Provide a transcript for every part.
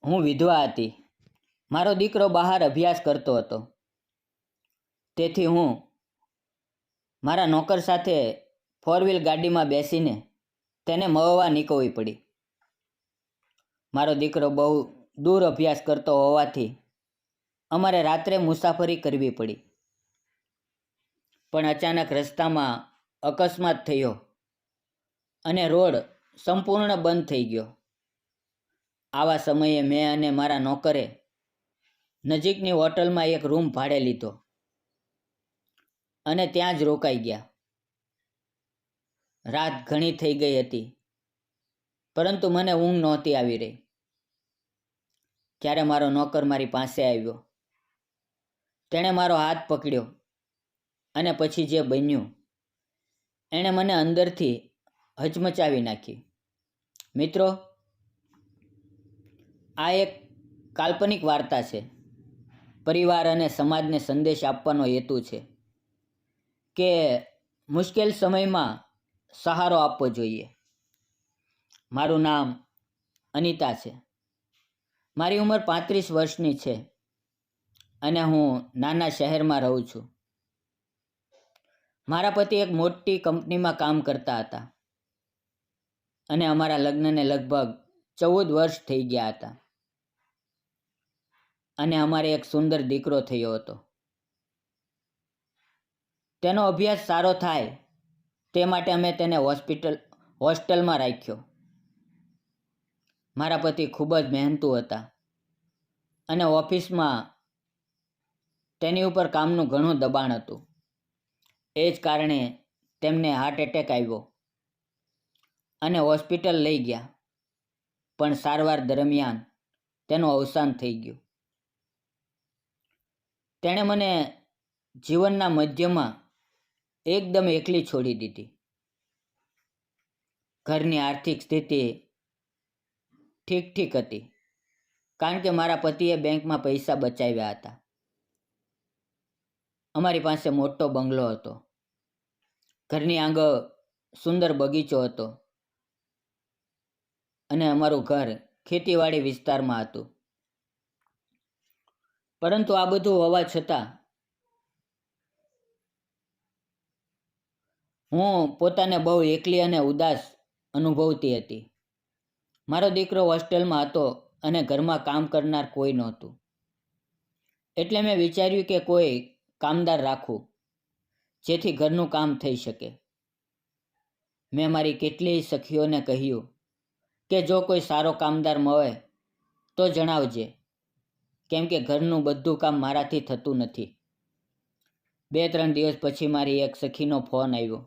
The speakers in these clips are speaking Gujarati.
હું વિધવા હતી. મારો દીકરો બહાર અભ્યાસ કરતો હતો. તેથી હું મારા નોકર સાથે 4 વ્હીલ ગાડીમાં બેસીને તેને મળવા નીકળવી પડી. મારો દીકરો બહુ દૂર અભ્યાસ કરતો હોવાથી અમારે રાત્રે મુસાફરી કરવી પડી. પણ અચાનક રસ્તામાં અકસ્માત થયો અને રોડ સંપૂર્ણ બંધ થઈ ગયો. આવા સમયે મેં અને મારા નોકરે નજીકની હોટલમાં એક રૂમ ભાડે લીધો અને ત્યાં જ રોકાઈ ગયા. રાત ઘણી થઈ ગઈ હતી, પરંતુ મને ઊંઘ નહોતી આવી રહી. ત્યારે મારો નોકર મારી પાસે આવ્યો. તેણે મારો હાથ પકડ્યો અને પછી જે બન્યું એણે મને અંદરથી હચમચાવી નાખી. મિત્રો, આ એક કાલ્પનિક વાર્તા છે. પરિવાર અને સમાજને સંદેશ આપવાનો હેતુ છે કે મુશ્કેલ સમયમાં સહારો આપવો જોઈએ. મારું નામ અનિતા છે. મારી ઉંમર 35 વર્ષની છે અને હું નાના શહેરમાં રહું છું. મારા પતિ એક મોટી કંપનીમાં કામ કરતા હતા અને અમારા લગ્નને લગભગ 14 વર્ષ થઈ ગયા હતા અને અમારે એક સુંદર દીકરો થયો હતો. તેનો અભ્યાસ સારો થાય તે માટે અમે તેને હોસ્ટેલમાં રાખ્યો. મારા પતિ ખૂબ જ મહેનતુ હતા અને ઓફિસમાં તેની ઉપર કામનું ઘણું દબાણ હતું. એ જ કારણે તેમને હાર્ટ એટેક આવ્યો અને હોસ્પિટલ લઈ ગયા, પણ સારવાર દરમિયાન તેનું અવસાન થઈ ગયું. તેણે મને જીવનના મધ્યમાં એકદમ એકલી છોડી દીધી. ઘરની આર્થિક સ્થિતિ ઠીક હતી, કારણ કે મારા પતિએ બેંકમાં પૈસા બચાવ્યા હતા. અમારી પાસે મોટો બંગલો હતો. ઘરની આગળ સુંદર બગીચો હતો અને અમારું ઘર ખેતીવાડી વિસ્તારમાં હતું. પરંતુ આ બધું હોવા છતાં હું પોતાને બહુ એકલી અને ઉદાસ અનુભવતી હતી. મારો દીકરો હોસ્ટેલમાં હતો અને ઘરમાં કામ કરનાર કોઈ નહોતું. એટલે મેં વિચાર્યું કે કોઈ કામદાર રાખું, જેથી ઘરનું કામ થઈ શકે. મેં મારી કેટલીય સખીઓને કહ્યું કે જો કોઈ સારો કામદાર મળે તો જણાવજે, કેમ કે ઘરનું બધું કામ મારાથી થતું નથી. 2-3 દિવસ પછી મારી એક સખીનો ફોન આવ્યો.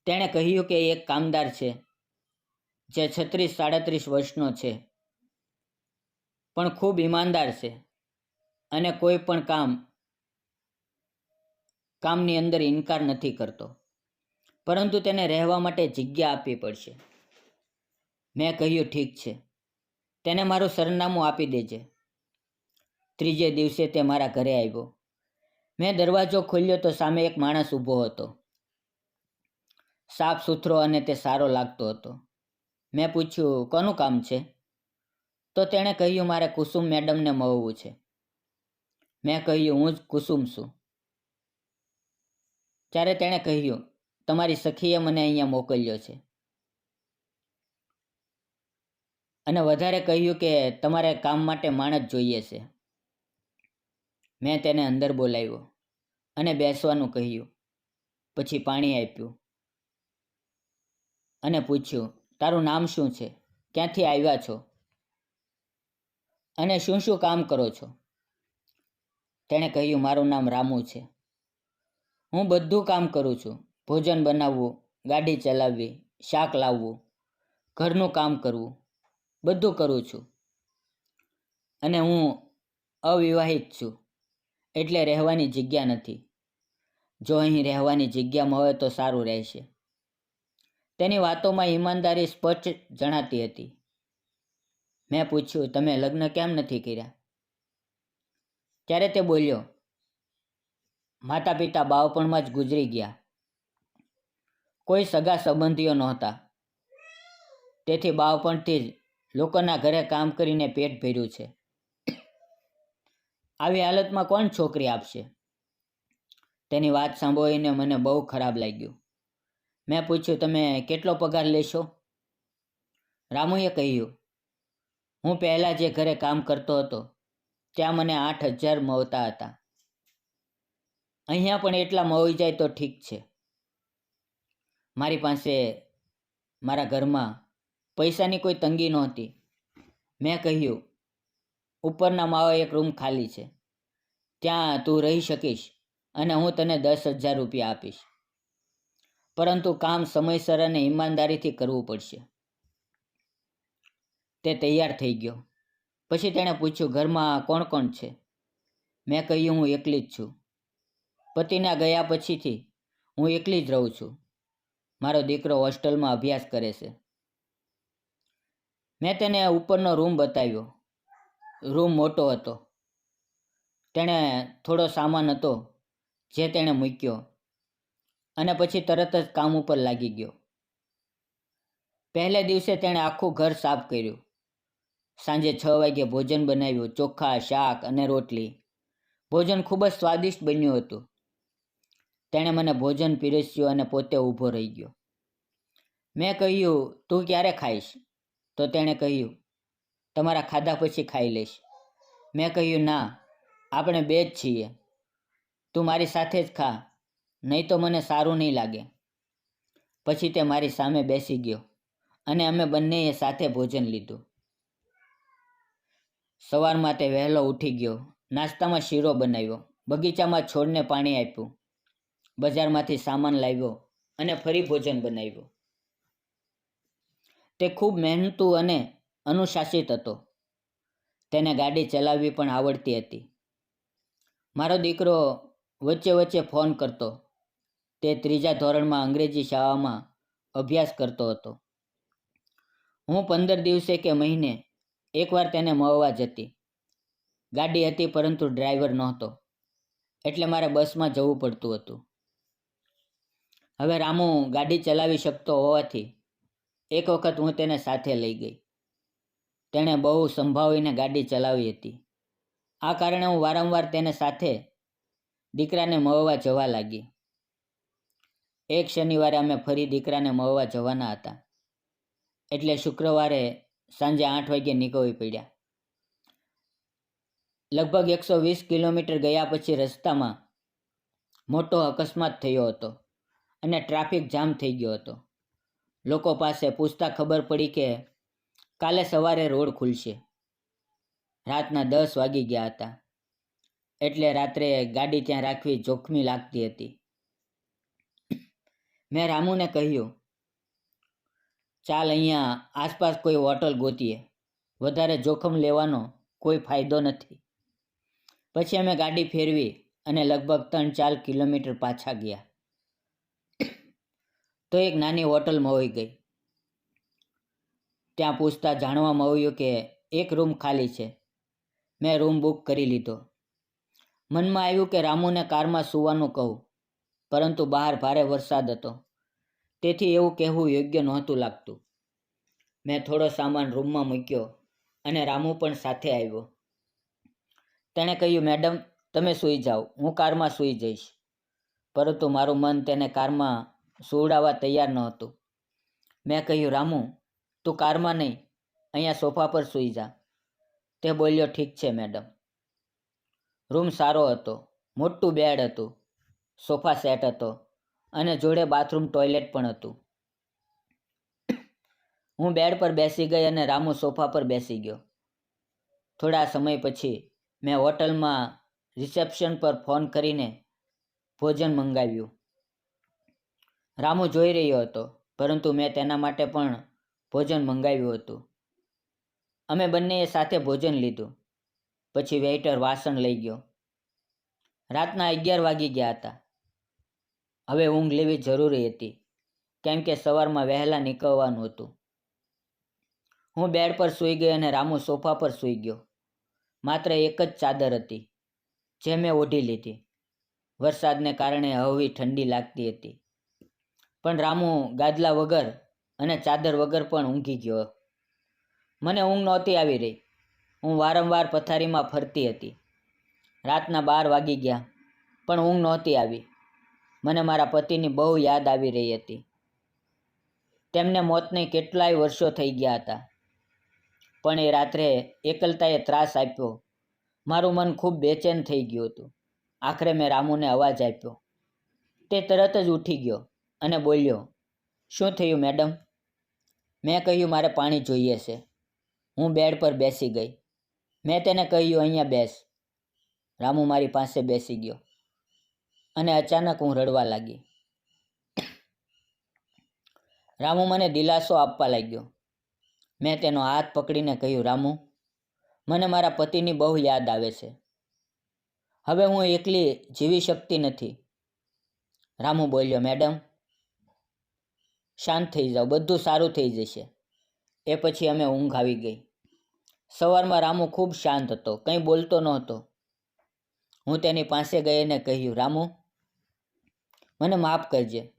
તેણે કહ્યું કે એક કામદાર છે જે 36-37 વર્ષનો છે, પણ ખૂબ ઈમાનદાર છે અને કોઈ પણ કામની અંદર ઇનકાર નથી કરતો, પરંતુ તેને રહેવા માટે જગ્યા આપવી પડશે. મેં કહ્યું ઠીક છે, તેને મારું સરનામું આપી દેજે. ત્રીજે દિવસે તે મારા ઘરે આવ્યો. મેં દરવાજો ખોલ્યો તો સામે એક માણસ ઊભો હતો. સાફ સુથરો અને તે સારો લાગતો હતો. મેં પૂછ્યું, કોનું કામ છે? તો તેણે કહ્યું, મારે કુસુમ મેડમને મળવું છે. મેં કહ્યું, હું જ કુસુમ છું. ત્યારે તેણે કહ્યું, તમારી સખીએ મને અહીંયા મોકલ્યો છે અને વધારે કહ્યું કે તમારે કામ માટે માણસ જોઈએ છે. મેં તેને અંદર બોલાવ્યો અને બેસવાનું કહ્યું. પછી પાણી આપ્યું અને પૂછ્યું, તારું નામ શું છે? ક્યાંથી આવ્યા છો? અને શું શું કામ કરો છો? તેણે કહ્યું, મારું નામ રામુ છે. હું બધું કામ કરું છું. ભોજન બનાવવું, ગાડી ચલાવવી, શાક લાવવું, ઘરનું કામ કરવું, બધું કરું છું. અને હું અવિવાહિત છું, એટલે રહેવાની જગ્યા નથી. જો અહીં રહેવાની જગ્યા મળે તો સારું રહેશે. તેની વાતોમાં ઈમાનદારી સ્પષ્ટ જણાતી હતી. મેં પૂછ્યું, તમે લગ્ન કેમ નથી કર્યા? ત્યારે તે બોલ્યો, માતા પિતા બાળપણમાં જ ગુજરી ગયા. કોઈ સગા સંબંધીઓ નહોતા, તેથી બાળપણથી જ લોકોના ઘરે કામ કરીને પેટ ભર્યું છે. આવી હાલતમાં કોણ છોકરી આપશે? તેની વાત સાંભળીને મને બહુ ખરાબ લાગ્યું. મેં પૂછ્યું, તમે કેટલો પગાર લેશો? રામુએ કહ્યું, હું પહેલાં જે ઘરે કામ કરતો હતો ત્યાં મને 8,000 મળતા હતા. અહીંયા પણ એટલા મળી જાય તો ઠીક છે. મારી પાસે મારા ઘરમાં પૈસાની કોઈ તંગી નહોતી. મેં કહ્યું, ઉપરના માળે એક રૂમ ખાલી છે, ત્યાં તું રહી શકીશ અને હું તને 10,000 રૂપિયા આપીશ. પરંતુ કામ સમયસર અને ઈમાનદારીથી કરવું પડશે. તે તૈયાર થઈ ગયો. પછી તેણે પૂછ્યું, ઘરમાં કોણ કોણ છે? મેં કહ્યું, હું એકલી જ છું. પતિના ગયા પછીથી હું એકલી જ રહું છું. મારો દીકરો હોસ્ટેલમાં અભ્યાસ કરે છે. મેં તેને ઉપરનો રૂમ બતાવ્યો. રૂમ મોટો હતો. તેણે થોડો સામાન હતો જે તેણે મૂક્યો અને પછી તરત જ કામ ઉપર લાગી ગયો. પહેલે દિવસે તેણે આખું ઘર સાફ કર્યું. સાંજે 6 વાગ્યે ભોજન બનાવ્યું, ચોખા, શાક અને રોટલી. ભોજન ખૂબ જ સ્વાદિષ્ટ બન્યું હતું. તેણે મને ભોજન પીરસ્યું અને પોતે ઊભો રહી ગયો. મેં કહ્યું, તું ક્યારે ખાઈશ? તો તેણે કહ્યું, તમારા ખાધા પછી ખાઈ લઈશ. મેં કહ્યું, ના, આપણે બે જ છીએ. તું મારી સાથે જ ખા, નહીં તો મને સારું નહીં લાગે. પછી તે મારી સામે બેસી ગયો અને અમે બંનેએ સાથે ભોજન લીધું. સવારમાં તે વહેલો ઉઠી ગયો. નાસ્તામાં શીરો બનાવ્યો, બગીચામાં છોડને પાણી આપ્યું, બજારમાંથી સામાન લાવ્યો અને ફરી ભોજન બનાવ્યું. તે ખૂબ મહેનતુ અને અનુશાસિત હતો. તેને ગાડી ચલાવવી પણ આવડતી હતી. મારો દીકરો વચ્ચે વચ્ચે ફોન કરતો. તે 3જા ધોરણમાં અંગ્રેજી શાળામાં અભ્યાસ કરતો હતો. હું 15 દિવસે કે મહિને એકવાર તેને મળવા જતી. ગાડી હતી પરંતુ ડ્રાઈવર નહોતો, એટલે મારે બસમાં જવું પડતું હતું. હવે રામુ ગાડી ચલાવી શકતો હોવાથી એક વખત હું તેને સાથે લઈ ગઈ. તેણે બહુ સંભાળીને ગાડી ચલાવી હતી. આ કારણે હું વારંવાર તેને સાથે દીકરાને મળવા જવા લાગી. એક શનિવારે અમે ફરી દીકરાને મળવા જવાના હતા, એટલે શુક્રવારે સાંજે 8 વાગ્યે નીકળવી પડ્યા. લગભગ 120 કિલોમીટર ગયા પછી રસ્તામાં મોટો અકસ્માત થયો હતો અને ટ્રાફિક જામ થઈ ગયો હતો. લોકો પાસે પૂછતા ખબર પડી કે કાલે સવારે રોડ ખુલશે. રાતના 10 વાગી ગયા હતા, એટલે રાત્રે ગાડી ત્યાં રાખવી જોખમી લાગતી હતી. મેં રામુને કહ્યું, ચાલ અહીંયા આસપાસ કોઈ હોટલ ગોતીએ. વધારે જોખમ લેવાનો કોઈ ફાયદો નથી. પછી અમે ગાડી ફેરવી અને લગભગ 3-4 કિલોમીટર પાછા ગયા તો એક નાની હોટલ મળી ગઈ. ત્યાં પૂછતા જાણવા મળ્યું કે એક રૂમ ખાલી છે. મેં રૂમ બુક કરી લીધો. મનમાં આવ્યું કે રામુને કારમાં સૂવાનું કહું, પરંતુ બહાર ભારે વરસાદ હતો, તેથી એવું કહેવું યોગ્ય નહોતું લાગતું. મેં થોડો સામાન રૂમમાં મૂક્યો અને રામુ પણ સાથે આવ્યો. તેણે કહ્યું, મેડમ, તમે સૂઈ જાઓ, હું કારમાં સૂઈ જઈશ. પરંતુ મારું મન તેને કારમાં સુવડાવવા તૈયાર નહોતું. મેં કહ્યું, રામુ, તું કારમાં નહીં, અહીંયા સોફા પર સૂઈ જા. તે બોલ્યો, ઠીક છે મેડમ. રૂમ સારો હતો. મોટું બેડ હતું, સોફા સેટ હતો અને જોડે બાથરૂમ ટોયલેટ પણ હતું. હું બેડ પર બેસી ગઈ અને રામુ સોફા પર બેસી ગયો. થોડા સમય પછી મેં હોટલમાં રિસેપ્શન પર ફોન કરીને ભોજન મંગાવ્યું. રામુ જોઈ રહ્યો હતો, પરંતુ મેં તેના માટે પણ ભોજન મંગાવ્યું હતું. અમે બંનેએ સાથે ભોજન લીધું. પછી વેઇટર વાસણ લઈ ગયો. રાતના 11 વાગી ગયા હતા. હવે ઊંઘ લેવી જરૂરી હતી, કેમ કે સવારમાં વહેલા નીકળવાનું હતું. હું બેડ પર સૂઈ ગઈ અને રામુ સોફા પર સૂઈ ગયો. માત્ર એક જ ચાદર હતી, જે મેં ઓઢી લીધી. વરસાદને કારણે હળવી ઠંડી લાગતી હતી, પણ રામુ ગાદલા વગર અને ચાદર વગર પણ ઊંઘી ગયો. મને ઊંઘ નહોતી આવી રહી. હું વારંવાર પથારીમાં ફરતી હતી. રાતના 12 વાગી ગયા, પણ ઊંઘ નહોતી આવી. મને મારા પતિની બહુ યાદ આવી રહી હતી. તેમને મોતને કેટલાય વર્ષો થઈ ગયા હતા, પણ એ રાત્રે એકલતાએ ત્રાસ આપ્યો. મારું મન ખૂબ બેચેન થઈ ગયું હતું. આખરે મેં રામુને અવાજ આપ્યો. તે તરત જ ઉઠી ગયો અને બોલ્યો, "શું થયું મેડમ?" મેં કહ્યું, "મારે પાણી જોઈએ છે." હું બેડ પર બેસી ગઈ. મેં તેને કહ્યું, "અહીંયા બેસ." રામુ મારી પાસે બેસી ગયો અને અચાનક હું રડવા લાગી. રામુ મને દિલાસો આપવા લાગ્યો. મેં તેનો હાથ પકડીને કહ્યું, "રામુ, મને મારા પતિની બહુ યાદ આવે છે. હવે હું એકલી જીવી શકતી નથી." રામુ બોલ્યો, "મેડમ, શાંત થઈ જાઓ, બધું સારું થઈ જશે." એ પછી અમે ઊંઘ આવી ગઈ. સવારમાં રામુ ખૂબ શાંત હતો, કંઈ બોલતો નહોતો. હું તેની પાસે ગઈ અને કહ્યું, "રામુ, મને માફ કરજે.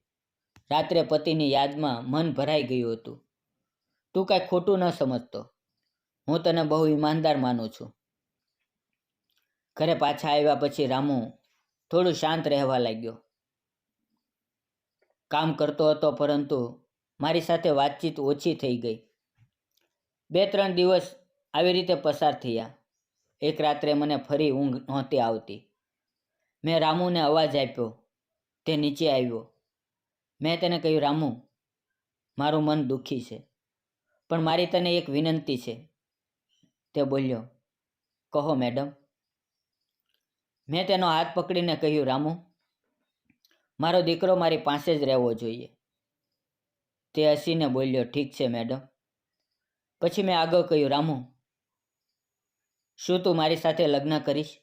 રાત્રે પતિની યાદમાં મન ભરાઈ ગયું હતું. તું કાંઈ ખોટું ન સમજતો. હું તને બહુ ઈમાનદાર માનું છું." ઘરે પાછા આવ્યા પછી રામુ થોડું શાંત રહેવા લાગ્યો. કામ કરતો હતો, પરંતુ મારી સાથે વાતચીત ઓછી થઈ ગઈ. 2-3 દિવસ આવી રીતે પસાર થયા. એક રાત્રે મને ફરી ઊંઘ નહોતી આવતી. મેં રામુને અવાજ આપ્યો. તે નીચે આવ્યો. મેં તેને કહ્યું, "રામુ, મારું મન દુઃખી છે, પણ મારી તને એક વિનંતી છે." તે બોલ્યો, "કહો મેડમ." મેં તેનો હાથ પકડીને કહ્યું, "રામુ, મારો દીકરો મારી પાસે જ રહેવો જોઈએ." તે હસીને બોલ્યો, "ઠીક છે મેડમ." પછી મેં આગળ કહ્યું, "રામુ, શું તું મારી સાથે લગ્ન કરીશ?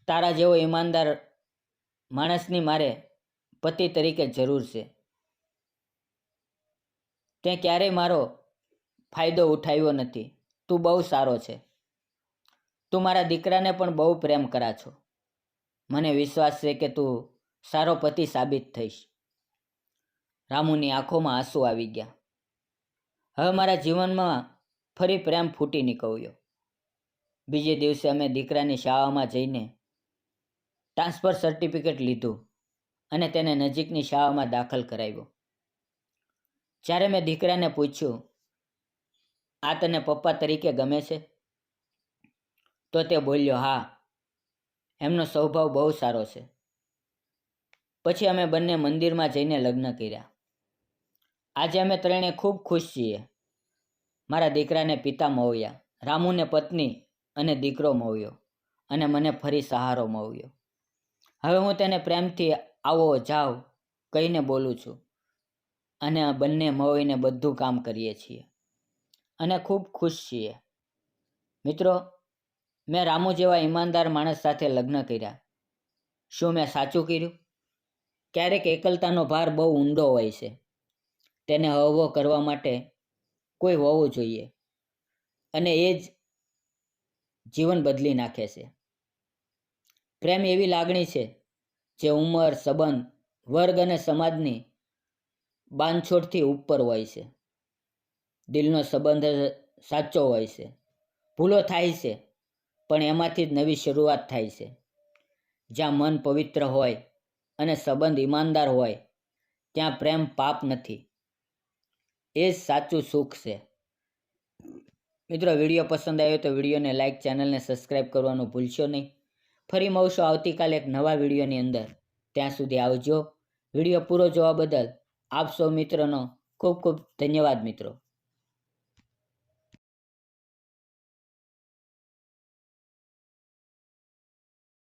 તારા જેવો ઈમાનદાર માણસની મારે પતિ તરીકે જરૂર છે. તે ક્યારેય મારો ફાયદો ઉઠાવ્યો નથી. તું બહુ સારો છે. તું મારા દીકરાને પણ બહુ પ્રેમ કરા છો. મને વિશ્વાસ છે કે તું સારો પતિ સાબિત થઈશ." રામુની આંખોમાં આંસુ આવી ગયા. હવે મારા જીવનમાં ફરી પ્રેમ ફૂટી નીકળ્યો. બીજે દિવસે અમે દીકરાની શાળામાં જઈને ટ્રાન્સફર સર્ટિફિકેટ લીધું અને તેને નજીકની શાળામાં દાખલ કરાવ્યો. જ્યારે મેં દીકરાને પૂછ્યું, "આ તને પપ્પા તરીકે ગમે છે?" તો તે બોલ્યો, "હા, એમનો સ્વભાવ બહુ સારો છે." પછી અમે બંને મંદિરમાં જઈને લગ્ન કર્યા. આજે અમે ત્રણે ખૂબ ખુશ છીએ. મારા દીકરાને પિતા મળ્યા, રામુને પત્ની અને દીકરો મળ્યો, અને મને ફરી સહારો મળ્યો. હવે હું તેને પ્રેમથી આવો જાઓ કહીને બોલું છું, અને બંને મળીને બધું કામ કરીએ છીએ અને ખૂબ ખુશ છીએ. મિત્રો, મેં રામુ જેવા ઈમાનદાર માણસ સાથે લગ્ન કર્યા. શું મેં સાચું કર્યું? ક્યારેક એકલતાનો ભાર બહુ ઊંડો હોય છે. તેને હળવો કરવા માટે કોઈ હોવું જોઈએ, અને એ જ જીવન બદલી નાખે છે. પ્રેમ એવી લાગણી છે જે ઉંમર, સંબંધ, વર્ગ અને સમાજની બાંધછોડથી ઉપર હોય છે. દિલનો સંબંધ સાચો હોય છે. ભૂલો થાય છે, પણ એમાંથી જ નવી શરૂઆત થાય છે. જ્યાં મન પવિત્ર હોય અને સંબંધ ઈમાનદાર હોય, ત્યાં પ્રેમ પાપ નથી. એ જ સાચું સુખ છે. મિત્રો, વિડીયો પસંદ આવ્યો તો વિડીયોને લાઇક, ચેનલને સબસ્ક્રાઈબ કરવાનું ભૂલશો નહીં. ફરી મળશું આવતીકાલે એક નવા વિડીયોની અંદર. ત્યાં સુધી આવજો. વિડીયો પૂરો જોવા બદલ આપ સૌ મિત્રોનો ખૂબ ખૂબ ધન્યવાદ મિત્રો.